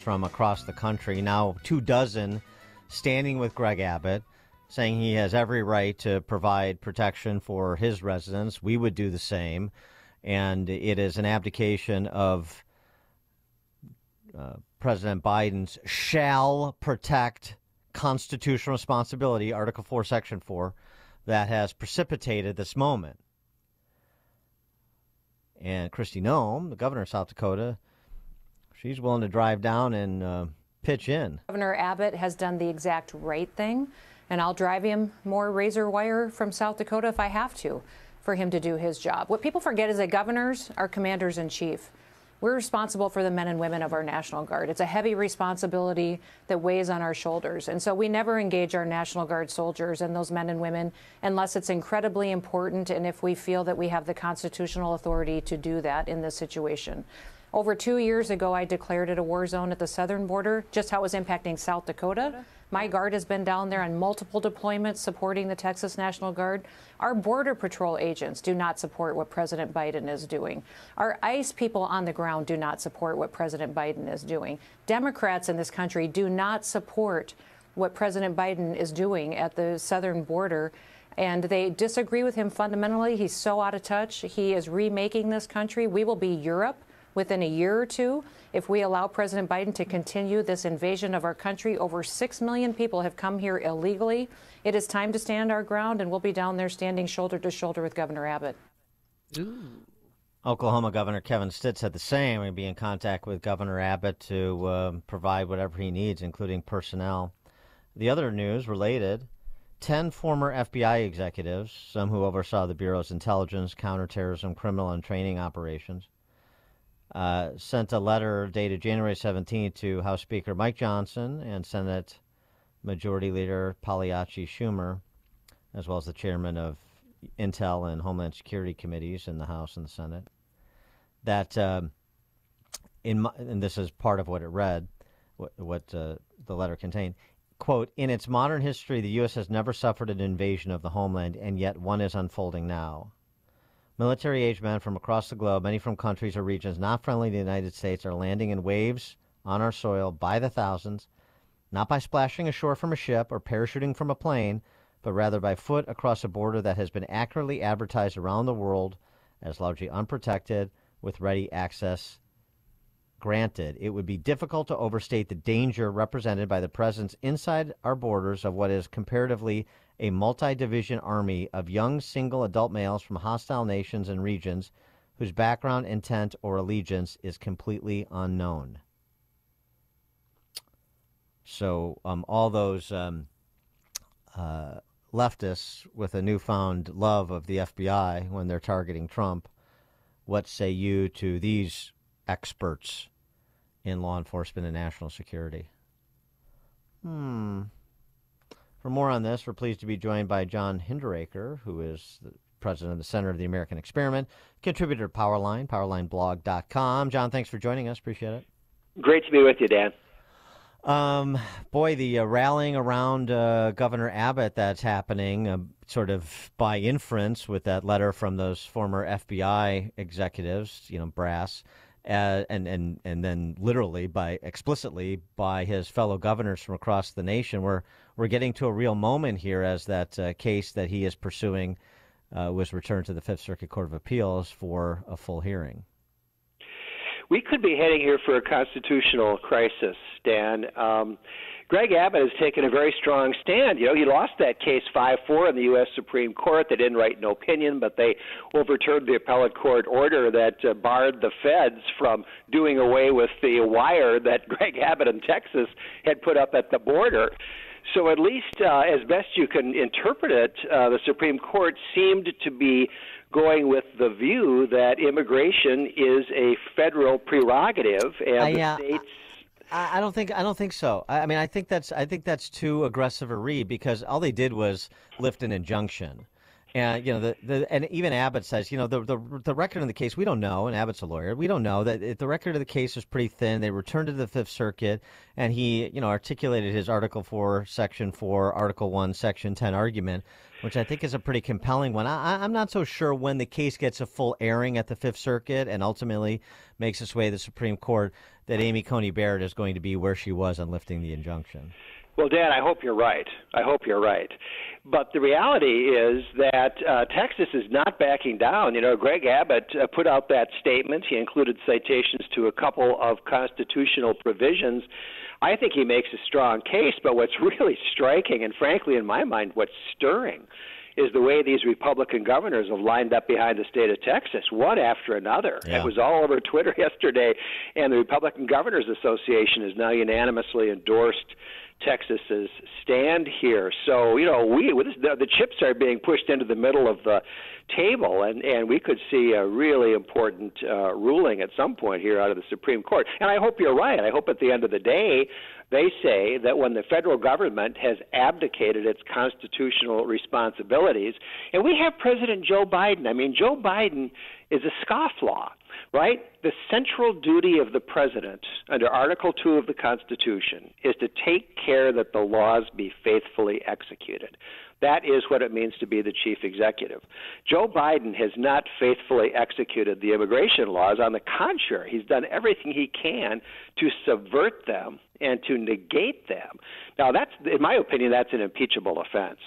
from across the country, now 24, standing with Greg Abbott, saying he has every right to provide protection for his residents. We would do the same. And it is an abdication of President Biden's shall protect constitutional responsibility, Article 4, Section 4, that has precipitated this moment. And Kristi Noem, the governor of South Dakota, she's willing to drive down and pitch in. Governor Abbott has done the exact right thing, and I'll drive him more razor wire from South Dakota if I have to for him to do his job. What people forget is that governors are commanders in chief. We're responsible for the men and women of our National Guard. It's a heavy responsibility that weighs on our shoulders. And so we never engage our National Guard soldiers and those men and women unless it's incredibly important and if we feel that we have the constitutional authority to do that in this situation. Over 2 years ago, I declared it a war zone at the southern border, just how it was impacting South Dakota. My Guard has been down there on multiple deployments supporting the Texas National Guard. Our Border Patrol agents do not support what President Biden is doing. Our ICE people on the ground do not support what President Biden is doing. Democrats in this country do not support what President Biden is doing at the southern border. And they disagree with him fundamentally. He's so out of touch. He is remaking this country. We will be Europe within a year or two if we allow President Biden to continue this invasion of our country. Over 6 million people have come here illegally. It is time to stand our ground, and we'll be down there standing shoulder to shoulder with Governor Abbott. Ooh. Oklahoma Governor Kevin Stitt said the same. We'll be in contact with Governor Abbott to provide whatever he needs, including personnel. The other news related, 10 former FBI executives, some who oversaw the Bureau's intelligence, counterterrorism, criminal, and training operations, sent a letter dated January 17th to House Speaker Mike Johnson and Senate Majority Leader Palliachi Schumer, as well as the chairman of Intel and Homeland Security committees in the House and the Senate, that and this is part of what it read, what the letter contained, quote, in its modern history, the U.S. has never suffered an invasion of the homeland, and yet one is unfolding now. Military-age men from across the globe, many from countries or regions not friendly to the United States, are landing in waves on our soil by the thousands, not by splashing ashore from a ship or parachuting from a plane, but rather by foot across a border that has been accurately advertised around the world as largely unprotected, with ready access granted. It would be difficult to overstate the danger represented by the presence inside our borders of what is comparatively a multi-division army of young single adult males from hostile nations and regions whose background, intent, or allegiance is completely unknown. So all those leftists with a newfound love of the FBI when they're targeting Trump, what say you to these experts in law enforcement and national security? For more on this, we're pleased to be joined by John Hinderaker, who is the president of the Center of the American Experiment, contributor to Powerline, powerlineblog.com. John, thanks for joining us. Appreciate it. Great to be with you, Dan. Boy, the rallying around Governor Abbott that's happening sort of by inference with that letter from those former FBI executives, brass, and then literally explicitly by his fellow governors from across the nation. We're getting to a real moment here as that case that he is pursuing was returned to the Fifth Circuit Court of Appeals for a full hearing. We could be heading here for a constitutional crisis, Dan. Greg Abbott has taken a very strong stand. He lost that case 5-4 in the U.S. Supreme Court. They didn't write no opinion, but they overturned the appellate court order that barred the feds from doing away with the wire that Greg Abbott in Texas had put up at the border. So at least as best you can interpret it, the Supreme Court seemed to be going with the view that immigration is a federal prerogative, and the states. I don't think so. I think that's too aggressive a read, because all they did was lift an injunction. And and even Abbott says, the record in the case, we don't know, and Abbott's a lawyer, we don't know that the record of the case is pretty thin. They returned to the Fifth Circuit, and he, articulated his Article 4, Section 4, Article 1, Section 10 argument, which I think is a pretty compelling one. I'm not so sure when the case gets a full airing at the Fifth Circuit and ultimately makes its way to the Supreme Court that Amy Coney Barrett is going to be where she was on lifting the injunction. Well, Dan, I hope you're right. I hope you're right. But the reality is that Texas is not backing down. You know, Greg Abbott put out that statement. He included citations to a couple of constitutional provisions. I think he makes a strong case, but what's really striking, and frankly, in my mind, what's stirring, is the way these Republican governors have lined up behind the state of Texas, one after another. Yeah. It was all over Twitter yesterday, and the Republican Governors Association has now unanimously endorsed Texas's stand here. So, you know, the chips are being pushed into the middle of the table, and we could see a really important ruling at some point here out of the Supreme Court. And I hope you're right. I hope at the end of the day they say that when the federal government has abdicated its constitutional responsibilities, and we have President Joe Biden. I mean, Joe Biden is a scofflaw, right? The central duty of the president under Article 2 of the Constitution is to take care that the laws be faithfully executed. That is what it means to be the chief executive. Joe Biden has not faithfully executed the immigration laws. On the contrary, he's done everything he can to subvert them and to negate them. Now, that's, in my opinion, that's an impeachable offense.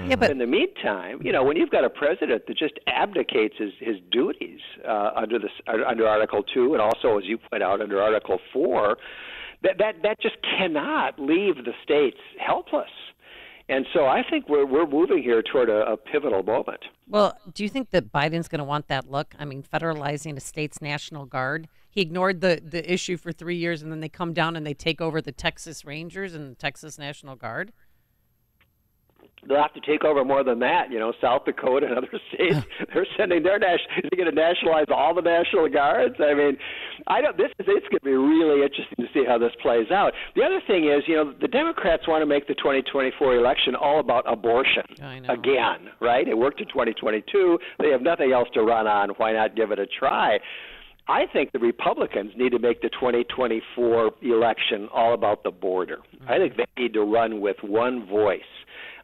Yeah, but in the meantime, you know, when you've got a president that just abdicates his duties under Article 2 and also, as you point out, under Article 4, that just cannot leave the states helpless. And so I think we're moving here toward a pivotal moment. Well, do you think that Biden's going to want that look? I mean, federalizing a state's National Guard. He ignored the issue for 3 years, and then they come down and they take over the Texas Rangers and the Texas National Guard. They'll have to take over more than that. You know, South Dakota and other states, they're sending their they're going to nationalize all the National Guards. I mean, it's going to be really interesting to see how this plays out. The other thing is, you know, the Democrats want to make the 2024 election all about abortion again, right? It worked in 2022. They have nothing else to run on. Why not give it a try? I think the Republicans need to make the 2024 election all about the border. I think they need to run with one voice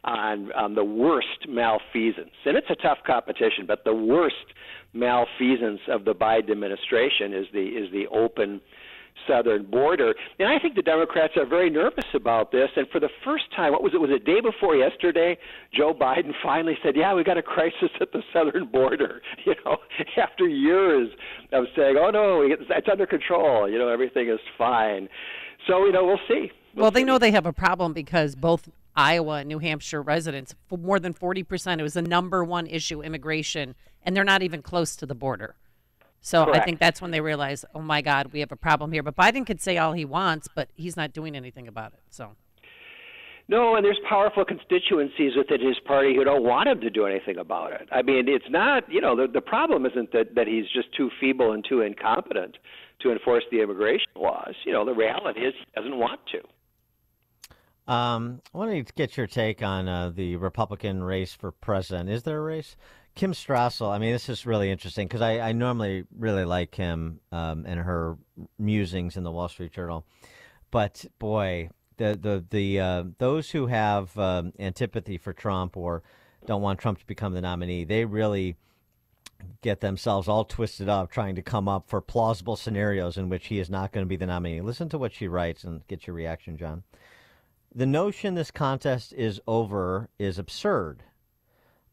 on the worst malfeasance. And it's a tough competition, but the worst malfeasance of the Biden administration is the open southern border. And I think the Democrats are very nervous about this. And for the first time, was it day before yesterday, Joe Biden finally said, yeah, we got a crisis at the southern border, you know, after years of saying, oh, no, it's under control, you know, everything is fine. So, you know, we'll see. Well, they know they have a problem because both Iowa and New Hampshire residents, for more than 40%, it was the number one issue, immigration, and they're not even close to the border. So Correct. I think that's when they realize, oh, my God, we have a problem here. But Biden could say all he wants, but he's not doing anything about it. So. No, and there's powerful constituencies within his party who don't want him to do anything about it. I mean, it's not, you know, the problem isn't that he's just too feeble and too incompetent to enforce the immigration laws. You know, the reality is he doesn't want to. I want to get your take on the Republican race for president. Is there a race? Kim Strassel, I mean, this is really interesting because I normally really like Kim and her musings in the Wall Street Journal. But, boy, those who have antipathy for Trump or don't want Trump to become the nominee, they really get themselves all twisted up trying to come up for plausible scenarios in which he is not going to be the nominee. Listen to what she writes and get your reaction, John. The notion this contest is over is absurd.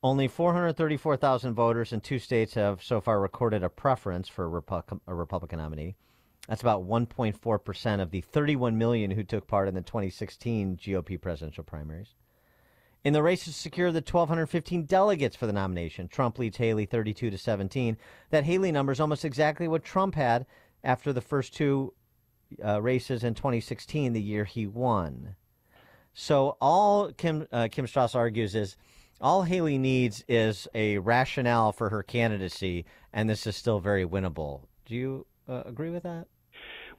Only 434,000 voters in 2 states have so far recorded a preference for a Republican nominee. That's about 1.4% of the 31 million who took part in the 2016 GOP presidential primaries. In the race to secure the 1,215 delegates for the nomination, Trump leads Haley 32-17. That Haley number is almost exactly what Trump had after the first 2 races in 2016, the year he won. So all Kim Strassel argues is all Haley needs is a rationale for her candidacy, and this is still very winnable. Do you agree with that?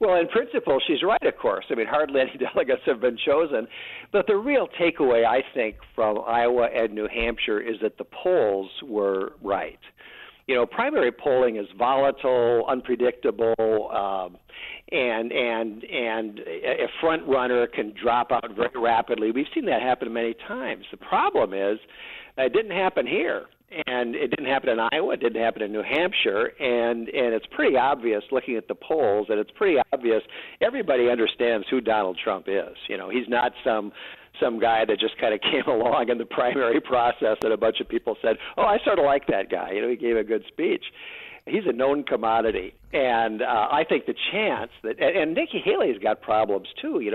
Well, in principle, she's right, of course. I mean, hardly any delegates have been chosen. But the real takeaway, I think, from Iowa and New Hampshire is that the polls were right. You know, primary polling is volatile, unpredictable, and a front runner can drop out very rapidly. We've seen that happen many times. The problem is it didn't happen here. And it didn't happen in Iowa. It didn't happen in New Hampshire. And it's pretty obvious looking at the polls, and it's pretty obvious everybody understands who Donald Trump is. He's not some guy that just kind of came along in the primary process and a bunch of people said, oh, I sort of like that guy. He gave a good speech. He's a known commodity, and I think the chance that and Nikki Haley's got problems too.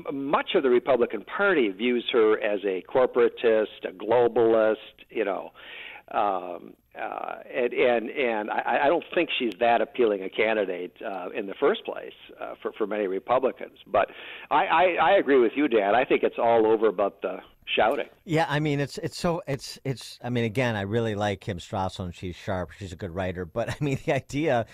Much of the Republican Party views her as a corporatist, a globalist. And I don't think she's that appealing a candidate in the first place for many Republicans. But I agree with you, Dan. I think it's all over about the shouting. Yeah, I mean, it's I mean, again, I really like Kim Strassel. She's sharp. She's a good writer. But I mean, the idea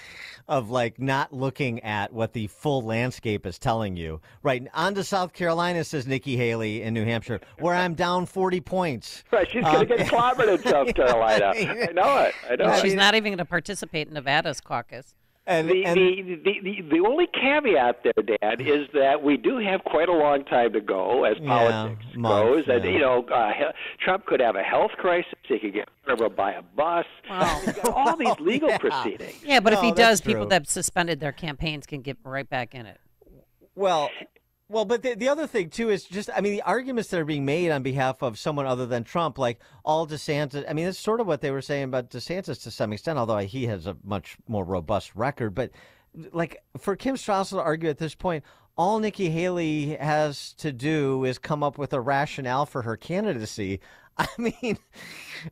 of not looking at what the full landscape is telling you, right? On to South Carolina, says Nikki Haley in New Hampshire, where I'm down 40 points. Right, she's going to get clobbered in South Carolina. I know it. She's not even going to participate in Nevada's caucus. And the only caveat there, Dad, is that we do have quite a long time to go as politics goes. And Trump could have a health crisis. He could get run over by a bus. Wow. He's got all these legal proceedings. Yeah, but if he does, true. people that suspended their campaigns can get right back in it. Well, but the other thing, too, is just, I mean, the arguments that are being made on behalf of someone other than Trump, like all DeSantis, I mean, it's sort of what they were saying about DeSantis to some extent, although he has a much more robust record. But, for Kim Strassel to argue at this point, all Nikki Haley has to do is come up with a rationale for her candidacy. I mean,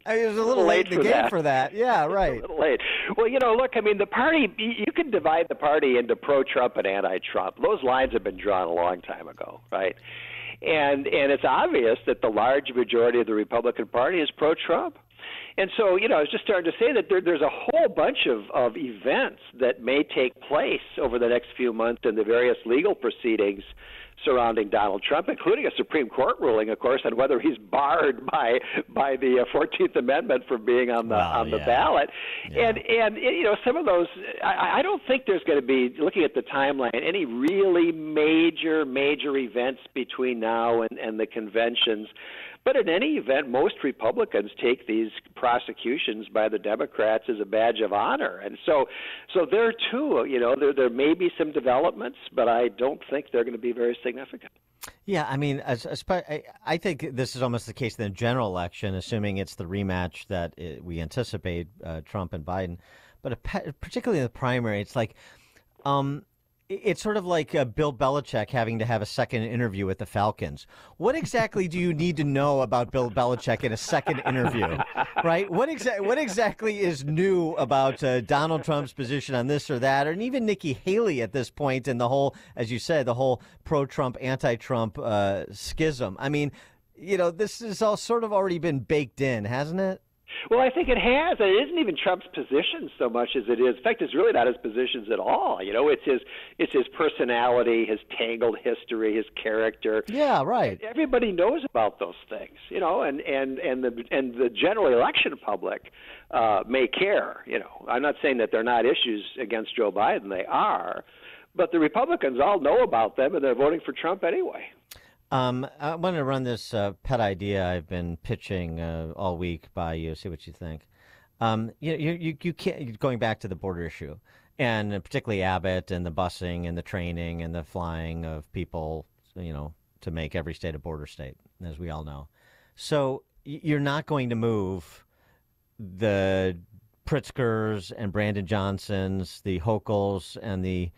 it was a little late in the game for that. Yeah, right. A little late. Well, look, I mean, the party, you can divide the party into pro-Trump and anti-Trump. Those lines have been drawn a long time ago, right? And it's obvious that the large majority of the Republican Party is pro-Trump. And so, I was just starting to say that there's a whole bunch of events that may take place over the next few months in the various legal proceedings surrounding Donald Trump, including a Supreme Court ruling, of course, on whether he's barred by the 14th Amendment from being on the ballot. Yeah. And some of those, I don't think there's going to be, looking at the timeline, any really major events between now and the conventions. But in any event, most Republicans take these prosecutions by the Democrats as a badge of honor. And so there too, there may be some developments, but I don't think they're going to be very significant. Yeah, I mean, I think this is almost the case in the general election, assuming it's the rematch that we anticipate, Trump and Biden. But particularly in the primary, it's like it's sort of like Bill Belichick having to have a second interview with the Falcons. What exactly do you need to know about Bill Belichick in a second interview, right? What exactly is new about Donald Trump's position on this or that, or even Nikki Haley at this point in the whole, as you said, the whole pro-Trump, anti-Trump schism? I mean, this has all sort of already been baked in, hasn't it? Well, I think it has. It isn't even Trump's position so much as it is. In fact, it's really not his positions at all. It's his personality, his tangled history, his character. Yeah, right. Everybody knows about those things, and the general election public may care. I'm not saying that they're not issues against Joe Biden. They are, but the Republicans all know about them, and they're voting for Trump anyway. I want to run this pet idea I've been pitching all week by you. See what you think. You can't, going back to the border issue, and particularly Abbott and the busing and the training and the flying of people, to make every state a border state, as we all know. So you're not going to move the Pritzkers and Brandon Johnsons, the Hokels and the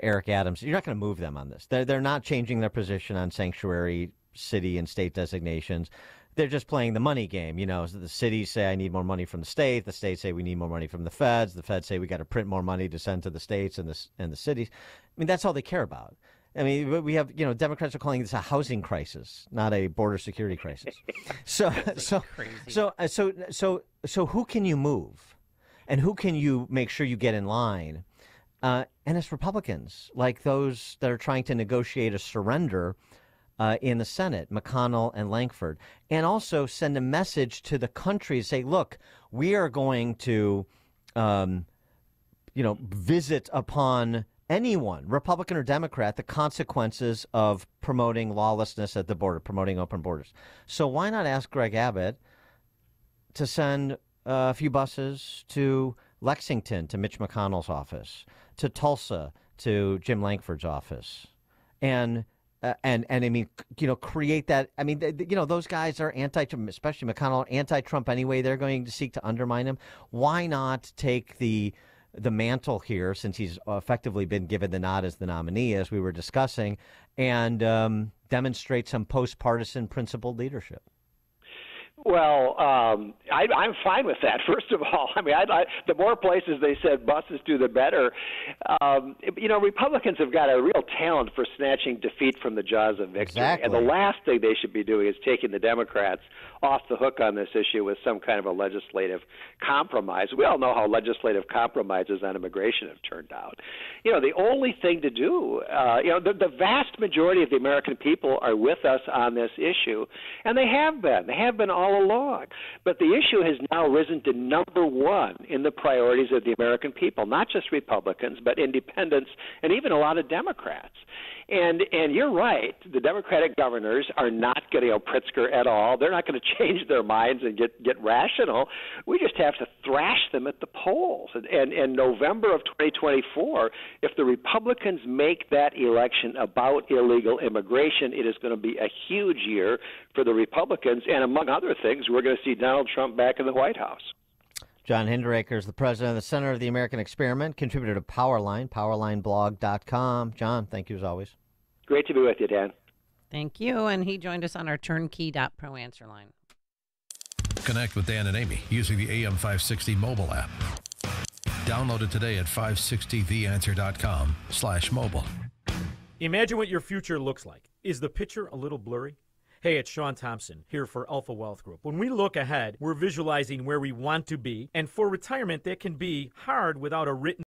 Eric Adams. You're not going to move them on this. They're not changing their position on sanctuary city and state designations. They're just playing the money game. So the cities say, I need more money from the state. The states say we need more money from the feds. The feds say we got to print more money to send to the states and the cities. I mean, that's all they care about. I mean, we have, Democrats are calling this a housing crisis, not a border security crisis. So who can you move, and who can you make sure you get in line? And it's Republicans, like those that are trying to negotiate a surrender in the Senate, McConnell and Lankford, and also send a message to the country, say, look, we are going to, visit upon anyone, Republican or Democrat, the consequences of promoting lawlessness at the border, promoting open borders. So why not ask Greg Abbott to send a few buses to Lexington, to Mitch McConnell's office, to Tulsa, to Jim Lankford's office, and I mean, create that. I mean, those guys are especially McConnell, anti-Trump anyway. They're going to seek to undermine him. Why not take the mantle here, since he's effectively been given the nod as the nominee, as we were discussing, and demonstrate some post-partisan principled leadership? Well, I'm fine with that. First of all, I mean, the more places they send buses to, the better. Republicans have got a real talent for snatching defeat from the jaws of victory. Exactly. And the last thing they should be doing is taking the Democrats off the hook on this issue with some kind of a legislative compromise. We all know how legislative compromises on immigration have turned out. The only thing to do, the vast majority of the American people are with us on this issue, and they have been. They have been all along. But the issue has now risen to number one in the priorities of the American people, not just Republicans, but independents and even a lot of Democrats. And you're right. The Democratic governors are not going to, Pritzker et al., they're not going to change their minds and get rational. We just have to thrash them at the polls. And in November of 2024, if the Republicans make that election about illegal immigration, it is going to be a huge year for the Republicans. And among other things, we're going to see Donald Trump back in the White House. John Hinderaker is the president of the Center of the American Experiment, contributor to Powerline, powerlineblog.com. John, thank you as always. Great to be with you, Dan. Thank you. And he joined us on our turnkey.pro answer line. Connect with Dan and Amy using the AM 560 mobile app. Download it today at 560theanswer.com/mobile. Imagine what your future looks like. Is the picture a little blurry? Hey, it's Sean Thompson here for Alpha Wealth Group. When we look ahead, we're visualizing where we want to be. And for retirement, that can be hard without a written